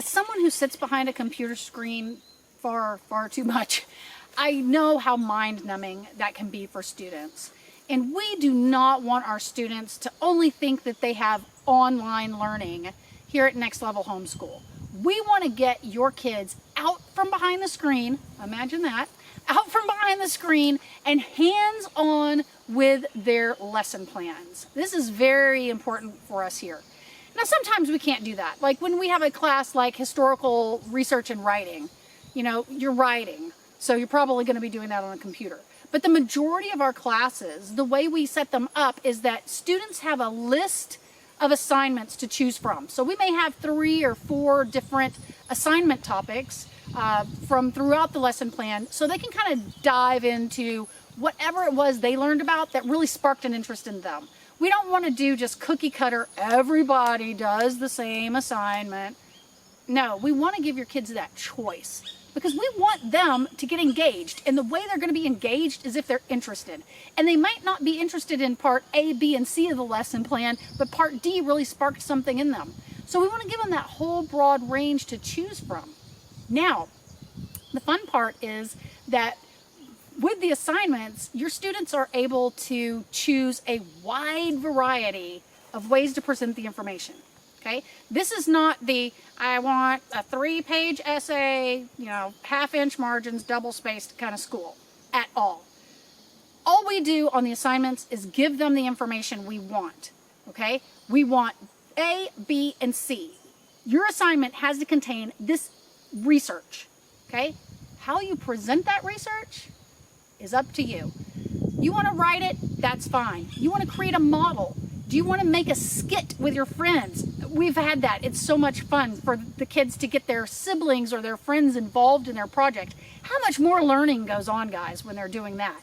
As someone who sits behind a computer screen far, far too much, I know how mind-numbing that can be for students. And we do not want our students to only think that they have online learning here at Next Level Homeschool. We want to get your kids out from behind the screen, imagine that, out from behind the screen and hands-on with their lesson plans. This is very important for us here. Now, sometimes we can't do that. Like when we have a class like historical research and writing, you know, you're writing, so you're probably going to be doing that on a computer. But the majority of our classes, the way we set them up is that students have a list of assignments to choose from. So we may have 3 or 4 different assignment topics from throughout the lesson plan, so they can kind of dive into whatever it was they learned about that really sparked an interest in them. We don't want to do just cookie cutter, everybody does the same assignment. No, we want to give your kids that choice because we want them to get engaged. And the way they're going to be engaged is if they're interested. And they might not be interested in part A, B, and C of the lesson plan, but part D really sparked something in them. So we want to give them that whole broad range to choose from. Now, the fun part is that with the assignments, your students are able to choose a wide variety of ways to present the information. Okay, this is not the, I want a 3-page essay, you know, half-inch margins, double-spaced kind of school at all. All we do on the assignments is give them the information we want. Okay, we want A, B, and C. Your assignment has to contain this research. Okay, how you present that research is up to you. You want to write it? That's fine. You want to create a model? Do you want to make a skit with your friends? We've had that. It's so much fun for the kids to get their siblings or their friends involved in their project. How much more learning goes on, guys, when they're doing that?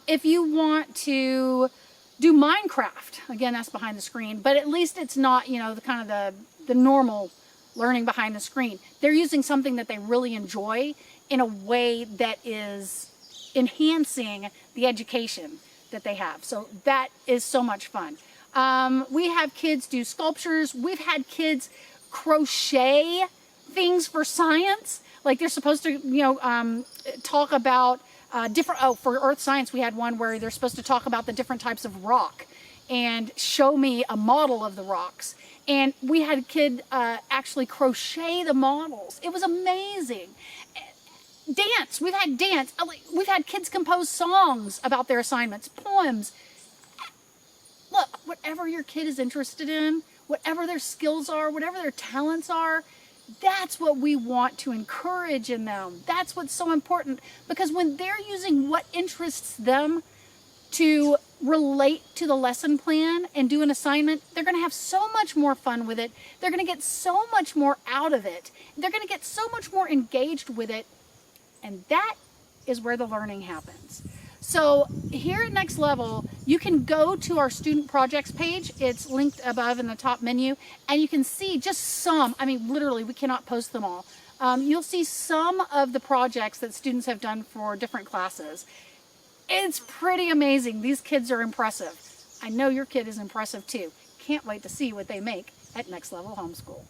If you want to do Minecraft, again, that's behind the screen, but at least it's not, you know, the kind of the normal learning behind the screen. They're using something that they really enjoy in a way that is enhancing the education that they have. So that is so much fun. We have kids do sculptures. We've had kids crochet things for science. Like they're supposed to, you know, talk about different, for earth science, we had one where they're supposed to talk about the different types of rock and show me a model of the rocks. And we had a kid actually crochet the models. It was amazing. Dance, we've had dance. We've had kids compose songs about their assignments, poems. Look, whatever your kid is interested in, whatever their skills are, whatever their talents are, that's what we want to encourage in them. That's what's so important, because when they're using what interests them to relate to the lesson plan and do an assignment, they're going to have so much more fun with it. They're going to get so much more out of it. They're going to get so much more engaged with it. And that is where the learning happens. So here at Next Level, you can go to our student projects page. It's linked above in the top menu, and you can see just some, I mean, literally, we cannot post them all. You'll see some of the projects that students have done for different classes. It's pretty amazing. These kids are impressive. I know your kid is impressive too. Can't wait to see what they make at Next Level Homeschool.